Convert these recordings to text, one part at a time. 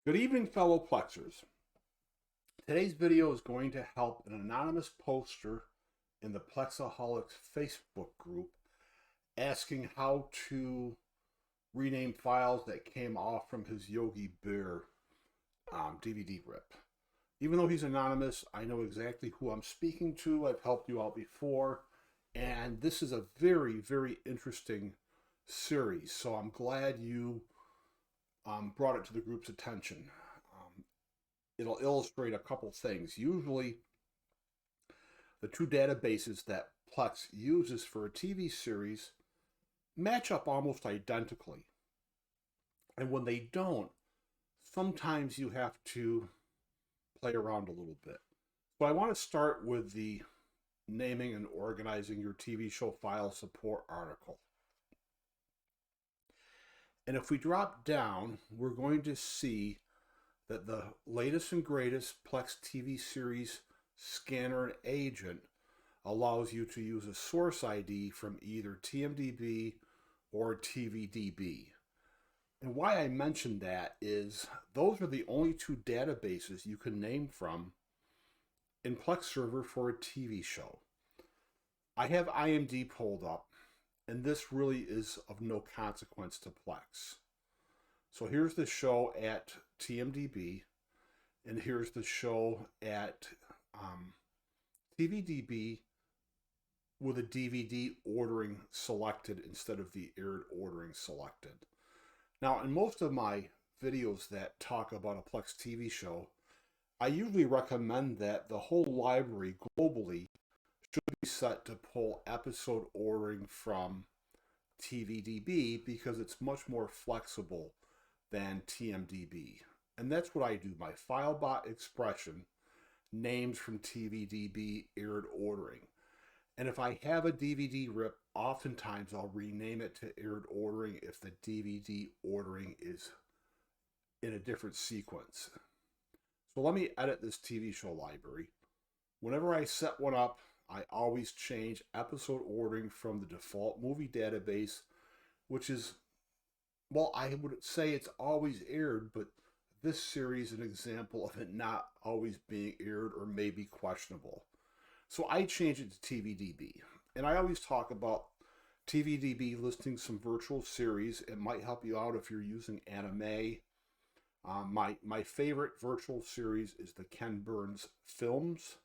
Good evening, fellow Plexers. Today's video is going to help an anonymous poster in the Plexaholics Facebook group asking how to rename files that came off from his Yogi Bear DVD rip. Even though he's anonymous, I know exactly who I'm speaking to. I've helped you out before, and this is a very, very interesting series, so I'm glad you brought it to the group's attention. It'll illustrate a couple things. Usually, the two databases that Plex uses for a TV series match up almost identically. And when they don't, sometimes you have to play around a little bit. So I want to start with the naming and organizing your TV show file support article. And if we drop down, we're going to see that the latest and greatest Plex TV series scanner and agent allows you to use a source ID from either TMDB or TVDB. And why I mentioned that is those are the only two databases you can name from in Plex server for a TV show. I have IMD pulled up, and this really is of no consequence to Plex. So here's the show at TMDB, and here's the show at TVDB with a DVD ordering selected instead of the aired ordering selected. Now, in most of my videos that talk about a Plex TV show, I usually recommend that the whole library globally should be set to pull episode ordering from TVDB because it's much more flexible than TMDB. And that's what I do. My FileBot expression names from TVDB aired ordering. And if I have a DVD rip, oftentimes I'll rename it to aired ordering if the DVD ordering is in a different sequence. So let me edit this TV show library. Whenever I set one up, I always change episode ordering from the default movie database, which is, well, I would say it's always aired, but this series is an example of it not always being aired or maybe questionable. So I change it to TVDB. And I always talk about TVDB listing some virtual series. It might help you out if you're using anime. My favorite virtual series is the Ken Burns Films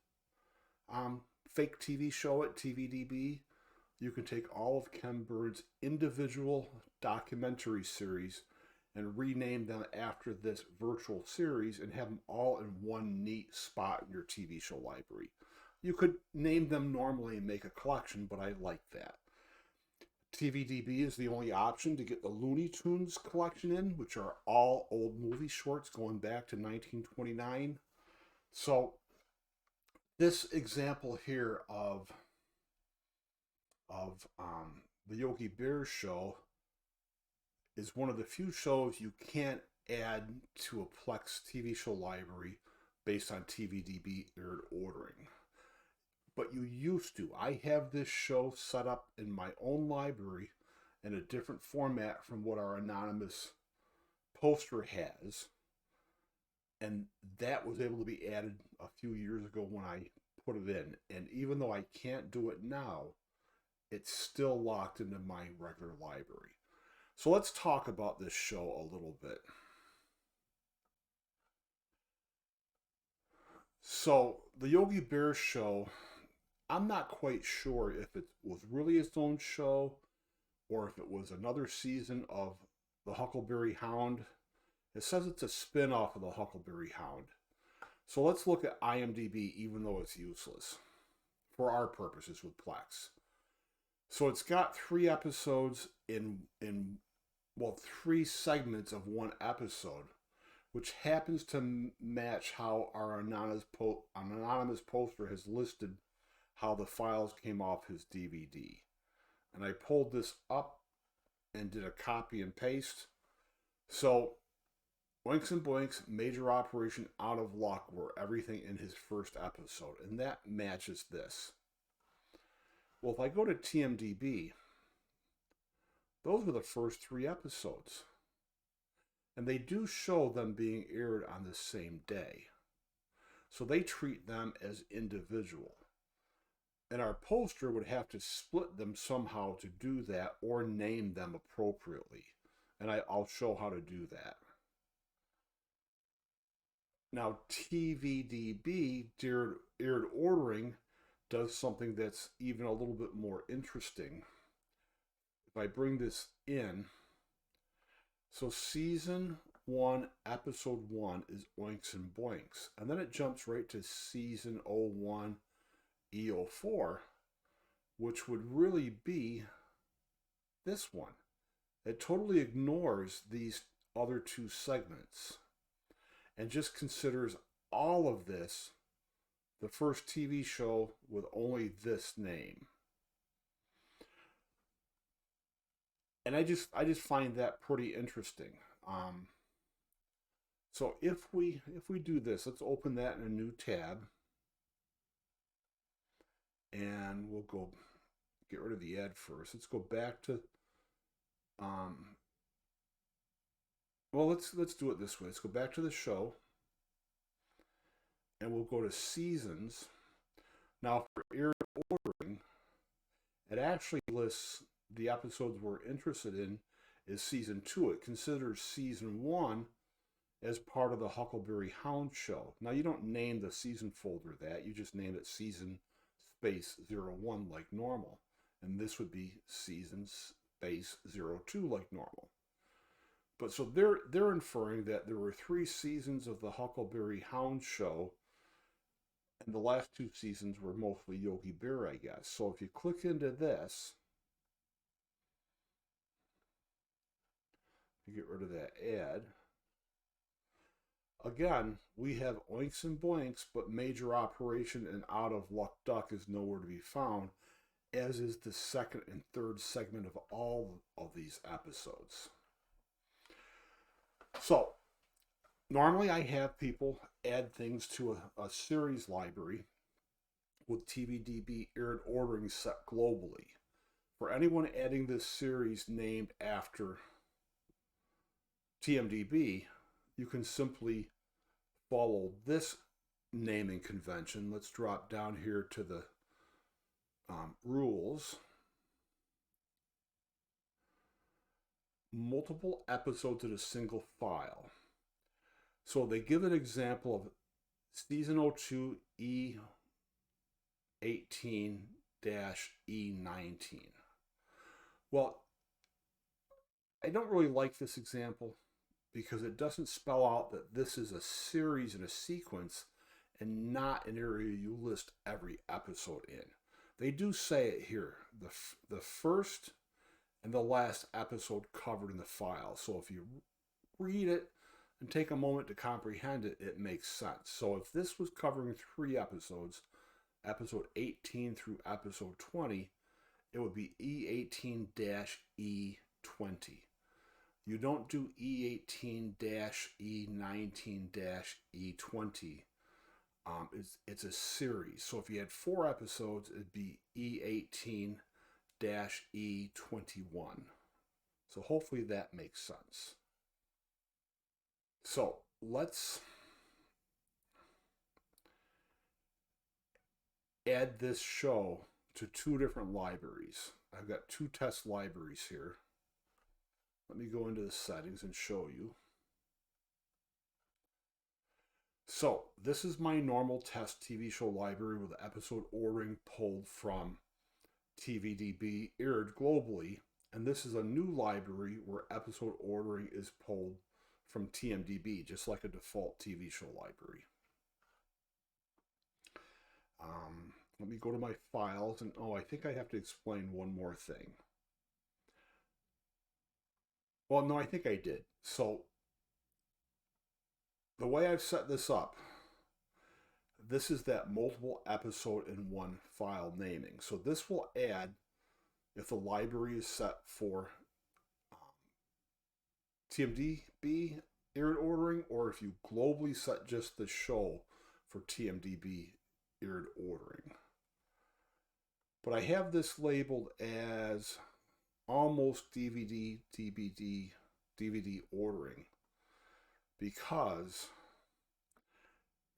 fake TV show at TVDB. You can take all of Ken Burns' individual documentary series and rename them after this virtual series and have them all in one neat spot in your TV show library. You could name them normally and make a collection, but I like that. TVDB is the only option to get the Looney Tunes collection in, which are all old movie shorts going back to 1929. So this example here of the Yogi Bear show is one of the few shows you can't add to a Plex TV show library based on TVDB aired ordering. But you used to. I have this show set up in my own library in a different format from what our anonymous poster has. And that was able to be added a few years ago when I put it in. And even though I can't do it now, it's still locked into my regular library. So let's talk about this show a little bit. So the Yogi Bear show, I'm not quite sure if it was really its own show or if it was another season of the Huckleberry Hound. It says it's a spin-off of the Huckleberry Hound. So let's look at IMDb, even though it's useless for our purposes with Plex. So it's got 3 episodes in 3 segments of one episode, which happens to match how our anonymous poster has listed how the files came off his DVD. And I pulled this up and did a copy and paste. So Oinks and Boinks, Major Operation Out of Luck were everything in his first episode, and that matches this. Well, if I go to TMDB, those were the first 3 episodes. And they do show them being aired on the same day. So they treat them as individual. And our poster would have to split them somehow to do that or name them appropriately. And I'll show how to do that. Now, TVDB, aired ordering, does something that's even a little bit more interesting. If I bring this in, so season 1, episode 1 is Oinks and Boinks. And then it jumps right to season 01, E04, which would really be this one. It totally ignores these other two segments and just considers all of this the first TV show with only this name. And I just find that pretty interesting. So if we do this, let's open that in a new tab. And we'll go get rid of the ad first. Let's go back to well, let's do it this way. Let's go back to the show, and we'll go to seasons. Now, for aired ordering, it actually lists the episodes we're interested in is season 2. It considers season 1 as part of the Huckleberry Hound show. Now, you don't name the season folder that. You just name it season space 01 like normal. And this would be season space 02 like normal. But so they're inferring that there were 3 seasons of the Huckleberry Hound show, and the last 2 seasons were mostly Yogi Bear, I guess. So if you click into this, you get rid of that ad. Again, we have Oinks and Boinks, but Major Operation and Out of Luck Duck is nowhere to be found, as is the second and third segment of all of these episodes. So, normally I have people add things to a series library with TVDB aired ordering set globally. For anyone adding this series named after TMDB, you can simply follow this naming convention. Let's drop down here to the rules. Multiple episodes in a single file. So they give an example of season 02 E18-E19. Well, I don't really like this example because it doesn't spell out that this is a series and a sequence and not an area you list every episode in. They do say it here, the first and the last episode covered in the file. So if you read it and take a moment to comprehend it, it makes sense. So if this was covering 3 episodes, episode 18 through episode 20, it would be E18-E20. You don't do E18-E19-E20. It's a series. So if you had 4 episodes, it'd be E18-E21. So hopefully that makes sense. So let's add this show to 2 different libraries. I've got 2 test libraries here. Let me go into the settings and show you. So this is my normal test TV show library with episode ordering pulled from TVDB aired globally. And this is a new library where episode ordering is pulled from TMDB, just like a default TV show library. Let me go to my files, and I think I have to explain one more thing. Well, no, I think I did. So the way I've set this up, this is that multiple episode in one file naming. So this will add if the library is set for TMDB aired ordering, or if you globally set just the show for TMDB aired ordering. But I have this labeled as almost DVD ordering. because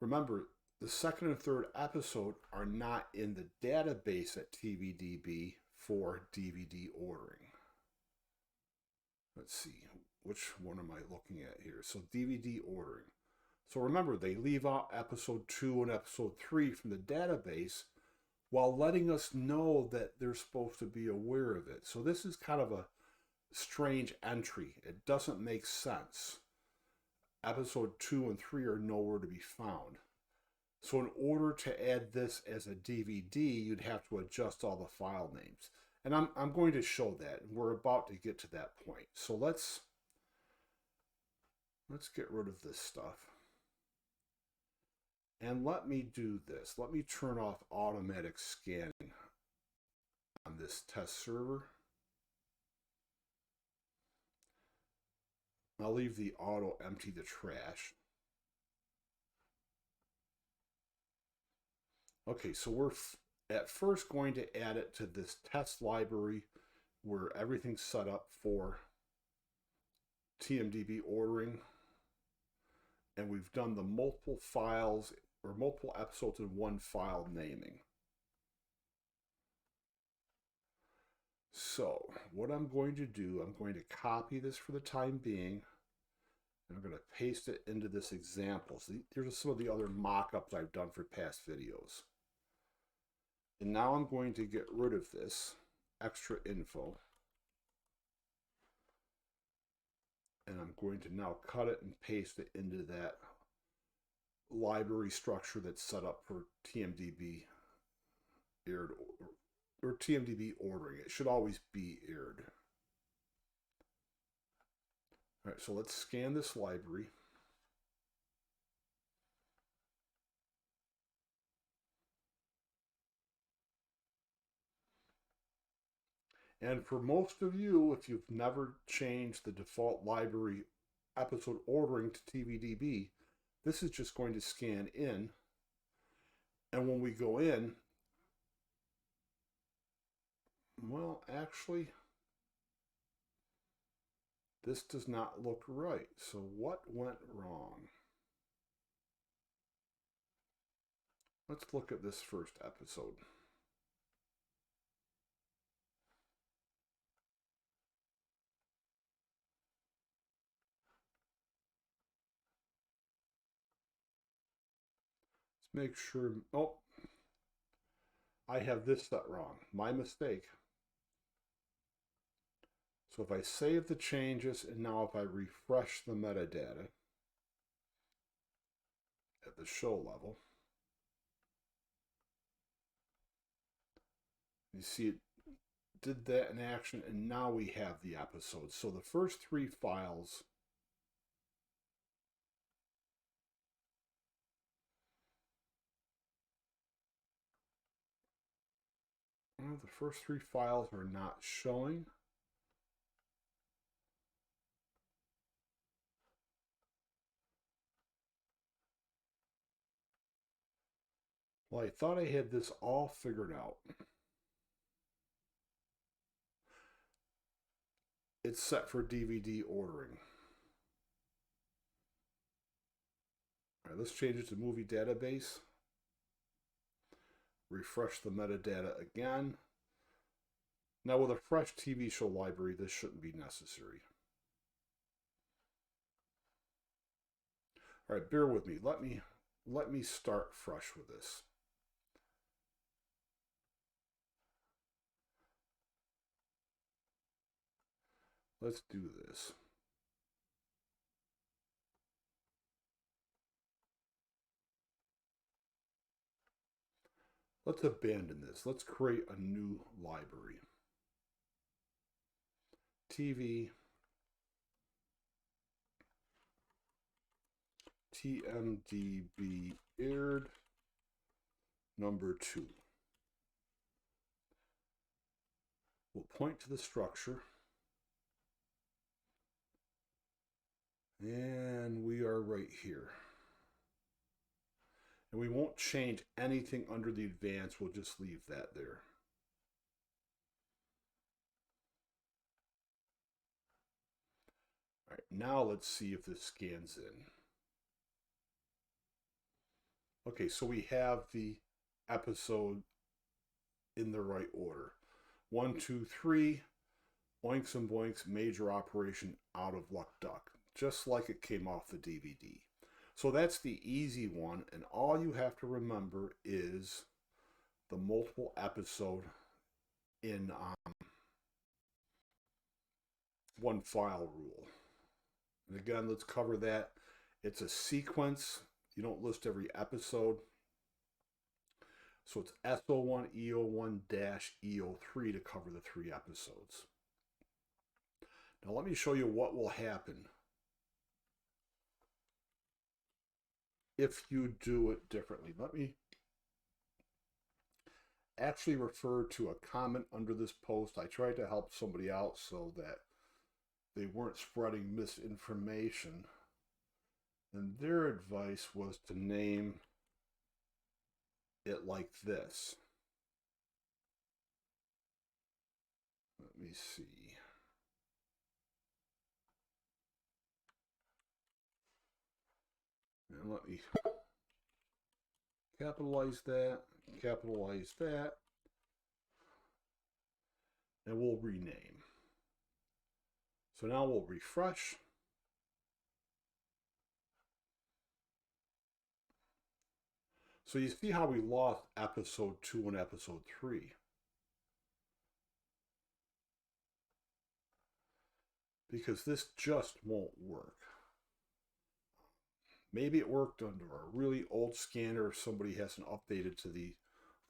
remember, the second and third episode are not in the database at TVDB for DVD ordering. Let's see, which one am I looking at here? So DVD ordering. So remember, they leave out episode 2 and episode 3 from the database while letting us know that they're supposed to be aware of it. So this is kind of a strange entry. It doesn't make sense. Episode 2 and 3 are nowhere to be found. So in order to add this as a DVD, you'd have to adjust all the file names. And I'm going to show that. We're about to get to that point. So let's get rid of this stuff. And let me do this. Let me turn off automatic scanning on this test server. I'll leave the auto empty the trash. Okay, so we're at first going to add it to this test library where everything's set up for TMDB ordering. And we've done the multiple files or multiple episodes in one file naming. So what I'm going to do, I'm going to copy this for the time being. And I'm going to paste it into this example. So here's some of the other mock-ups I've done for past videos. And now I'm going to get rid of this extra info. And I'm going to now cut it and paste it into that library structure that's set up for TMDB aired or TMDB ordering. It should always be aired. All right, so let's scan this library. And for most of you, if you've never changed the default library episode ordering to TVDB, this is just going to scan in. And when we go in, well, actually, this does not look right. So what went wrong? Let's look at this first episode. Let's make sure, oh, I have this set wrong. My mistake. So if I save the changes and now if I refresh the metadata at the show level, you see it did that in action and now we have the episode. So the first 3 files are not showing. Well, I thought I had this all figured out. It's set for DVD ordering. All right, let's change it to movie database. Refresh the metadata again. Now with a fresh TV show library, this shouldn't be necessary. All right, bear with me. Let me start fresh with this. Let's do this. Let's abandon this. Let's create a new library. TV TMDB aired number 2. We'll point to the structure. And we are right here. And we won't change anything under the advanced. We'll just leave that there. All right, Now let's see if this scans in. Okay, so we have the episode in the right order. 1, 2, 3, Oinks and Boinks, Major Operation Out of Luck Duck, just like it came off the DVD. So that's the easy one, and all you have to remember is the multiple episode in one file rule. And again, let's cover that. It's a sequence. You don't list every episode. So it's SO1, EO1-EO3 to cover the 3 episodes. Now let me show you what will happen if you do it differently. Let me actually refer to a comment under this post. I tried to help somebody out so that they weren't spreading misinformation. And their advice was to name it like this. Let me see. And let me capitalize that, and we'll rename. So now we'll refresh. So you see how we lost episode 2 and episode 3. Because this just won't work. Maybe it worked under a really old scanner if somebody hasn't updated to the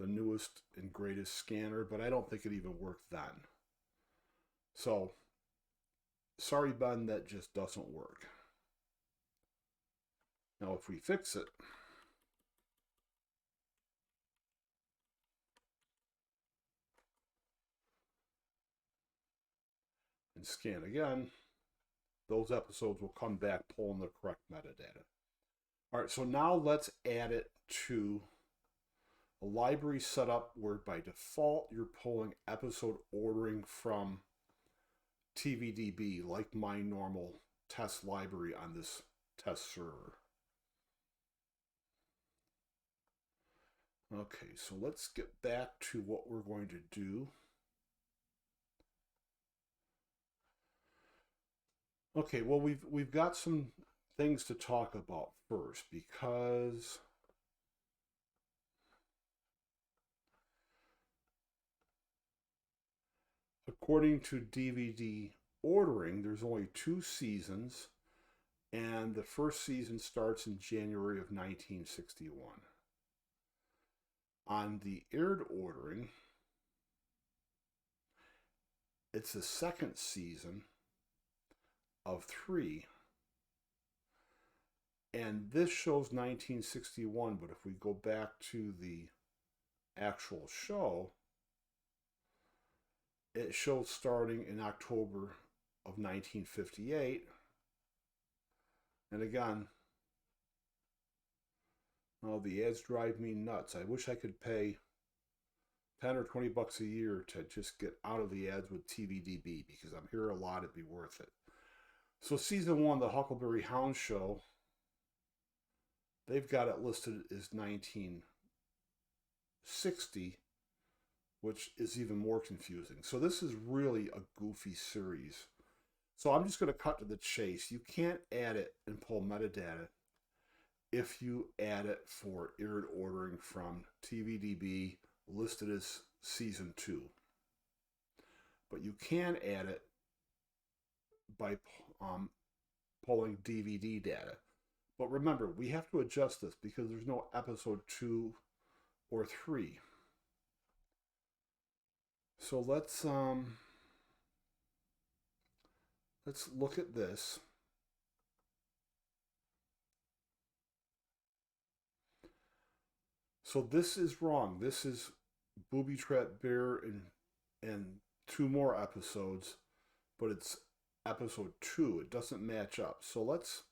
newest and greatest scanner, but I don't think it even worked then. So, sorry Ben, that just doesn't work. Now if we fix it, and scan again, those episodes will come back pulling the correct metadata. All right, so now let's add it to a library setup where by default you're pulling episode ordering from TVDB, like my normal test library on this test server. Okay, so let's get back to what we're going to do. Okay, well we've got some things to talk about first, because according to DVD ordering, there's only 2 seasons, and the first season starts in January of 1961. On the aired ordering, it's the second season of 3. And this shows 1961, but if we go back to the actual show, it shows starting in October of 1958. And again, oh, the ads drive me nuts. I wish I could pay 10 or 20 bucks a year to just get out of the ads with TVDB, because I'm here a lot, it'd be worth it. So season 1, the Huckleberry Hound show, they've got it listed as 1960, which is even more confusing. So this is really a goofy series. So I'm just going to cut to the chase. You can't add it and pull metadata if you add it for aired ordering from TVDB listed as season 2. But you can add it by pulling DVD data. But remember, we have to adjust this because there's no episode 2 or 3. So let's look at this. So this is wrong. This is Booby Trap Bear and 2 more episodes, but it's episode 2. It doesn't match up. So let's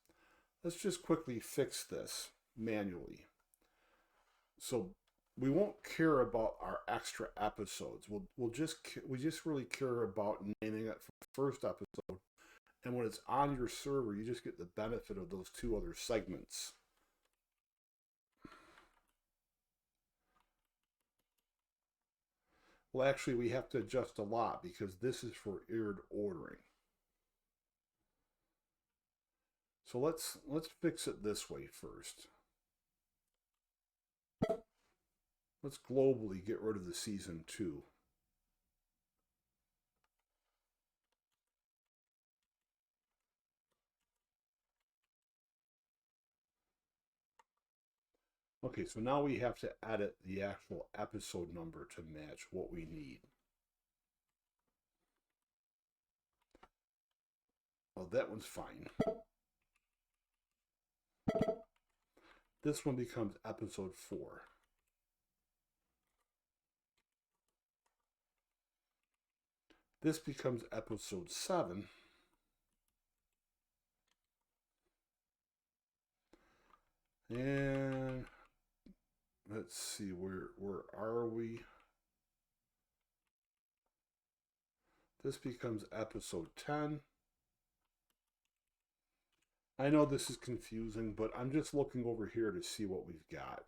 just quickly fix this manually. So we won't care about our extra episodes. We just really care about naming it for the first episode And when it's on your server, you just get the benefit of those two other segments. Well, actually, we have to adjust a lot because this is for aired ordering. So let's fix it this way first. Let's globally get rid of the season 2. Okay, so now we have to edit the actual episode number to match what we need. Oh, that one's fine. This one becomes episode 4. This becomes episode 7. And let's see, where are we? This becomes episode 10. I know this is confusing, but I'm just looking over here to see what we've got.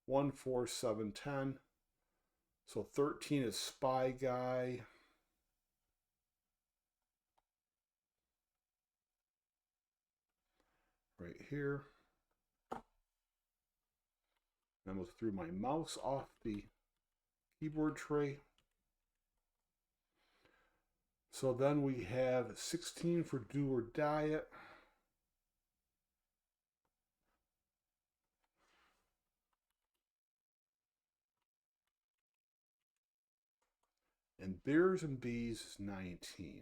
1, 4, 7, 10. So 13 is Spy Guy. Right here. I almost threw my mouse off the keyboard tray. So then we have 16 for Do or Diet. And Bears and Bees is 19.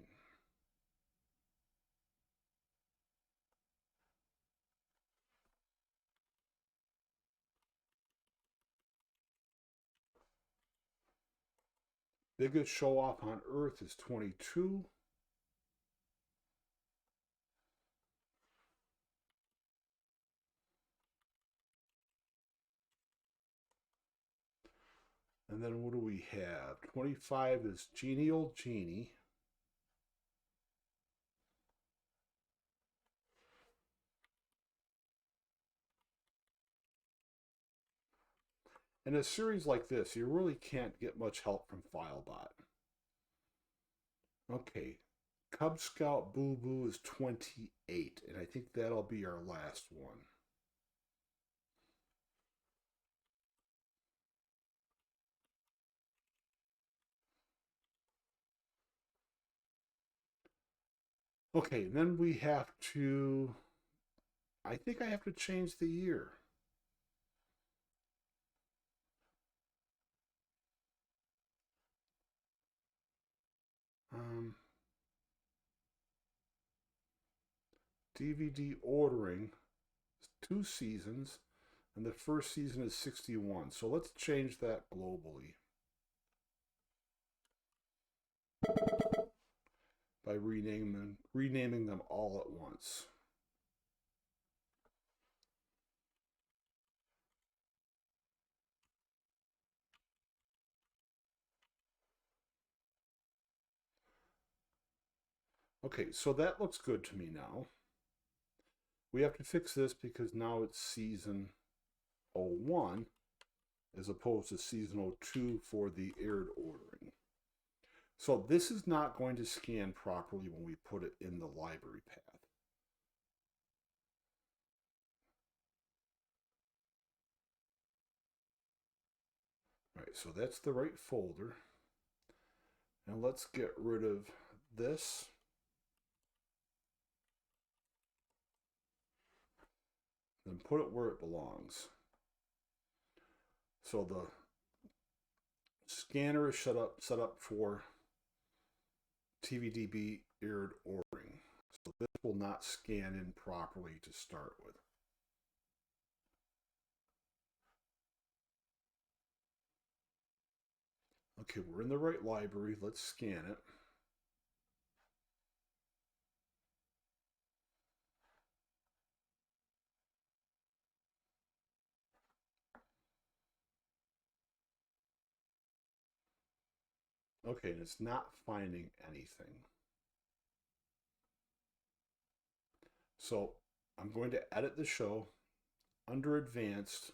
Biggest Show Off on Earth is 22. And then what do we have? 25 is Genie Old Genie. In a series like this, you really can't get much help from FileBot. Okay, Cub Scout Boo Boo is 28, and I think that'll be our last one. Okay, then we have to, I think I have to change the year. DVD ordering, 2 seasons, and the first season is 61. So let's change that globally by renaming them all at once. Okay, so that looks good to me now. We have to fix this because now it's season 01 as opposed to season 02 for the aired ordering. So this is not going to scan properly when we put it in the library path. All right, so that's the right folder. And let's get rid of this. Then put it where it belongs. So the scanner is set up for TVDB aired ordering. So this will not scan in properly to start with. Okay, we're in the right library. Let's scan it. Okay, and it's not finding anything. So I'm going to edit the show under advanced,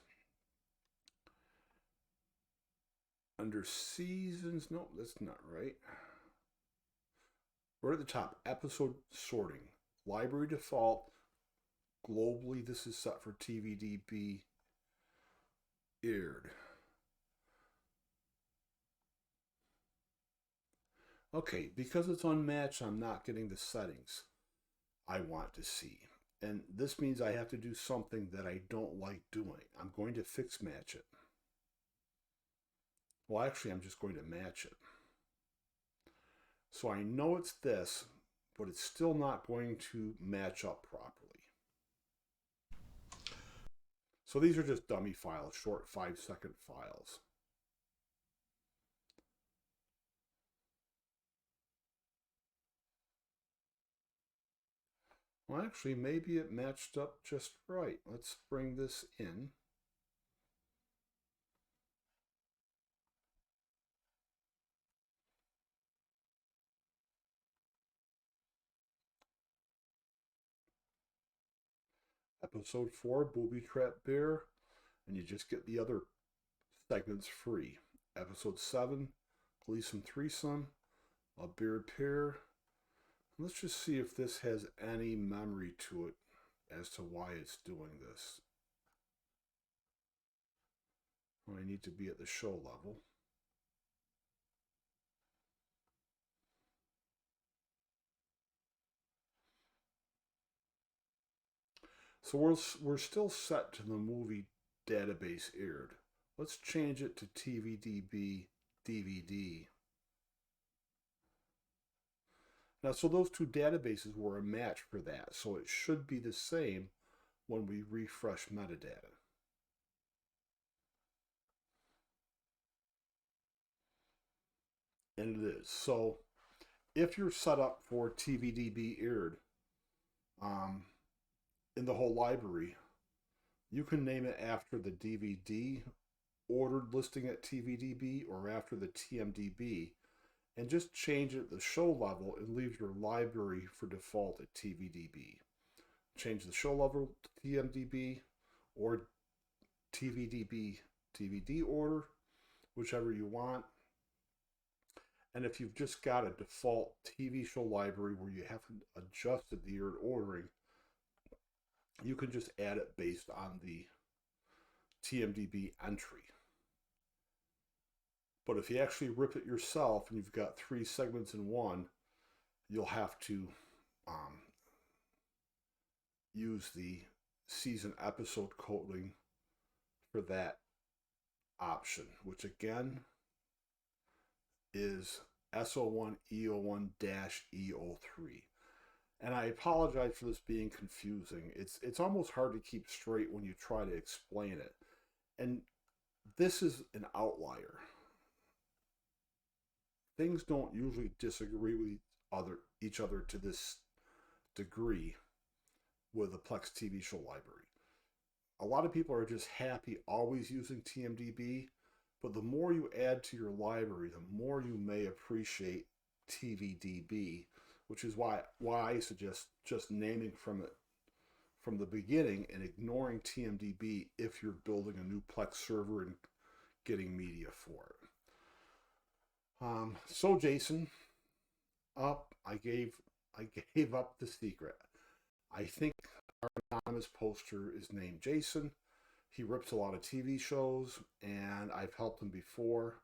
under seasons. No, that's not right. Right at the top, episode sorting, library default. Globally, this is set for TVDB aired. Okay, because it's unmatched, I'm not getting the settings I want to see. And this means I have to do something that I don't like doing. I'm going to fix match it. Well, actually, I'm just going to match it. So I know it's this, but it's still not going to match up properly. So these are just dummy files, short 5-second files. Well, actually, maybe it matched up just right. Let's bring this in. Episode 4, Booby Trap Bear, and you just get the other segments free. Episode 7, Gleason Threesome, A Beard Pair. Let's just see if this has any memory to it as to why it's doing this. Well, I need to be at the show level. So we're still set to the movie database aired. Let's change it to TVDB DVD. Now, so those two databases were a match for that, so it should be the same when we refresh metadata. And it is. So if you're set up for TVDB aired in the whole library, you can name it after the DVD ordered listing at TVDB or after the TMDB, and just change it at the show level and leave your library for default at TVDB. Change the show level to TMDB or TVDB DVD order, whichever you want. And if you've just got a default TV show library where you haven't adjusted the aired ordering, you can just add it based on the TMDB entry. But if you actually rip it yourself and you've got 3 segments in one, you'll have to use the season episode coding for that option, which again is SO1E01-E03. And I apologize for this being confusing. It's almost hard to keep straight when you try to explain it. And this is an outlier. Things don't usually disagree with each other to this degree with the Plex TV show library. A lot of people are just happy always using TMDB, but the more you add to your library, the more you may appreciate TVDB, which is why I suggest just naming from the beginning and ignoring TMDB if you're building a new Plex server and getting media for it. So Jason, I gave up the secret. I think our anonymous poster is named Jason. He rips a lot of TV shows, and I've helped him before.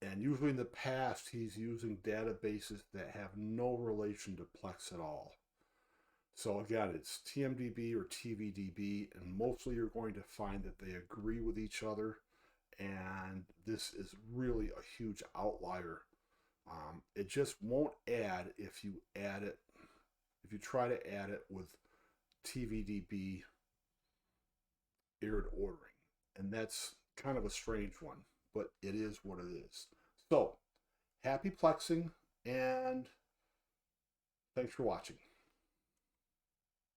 And usually in the past, he's using databases that have no relation to Plex at all. So again, it's TMDB or TVDB, and mostly you're going to find that they agree with each other. And this is really a huge outlier. It just won't add if you add it, if you try to add it with TVDB aired ordering. And that's kind of a strange one, but it is what it is. So, happy Plexing, and thanks for watching.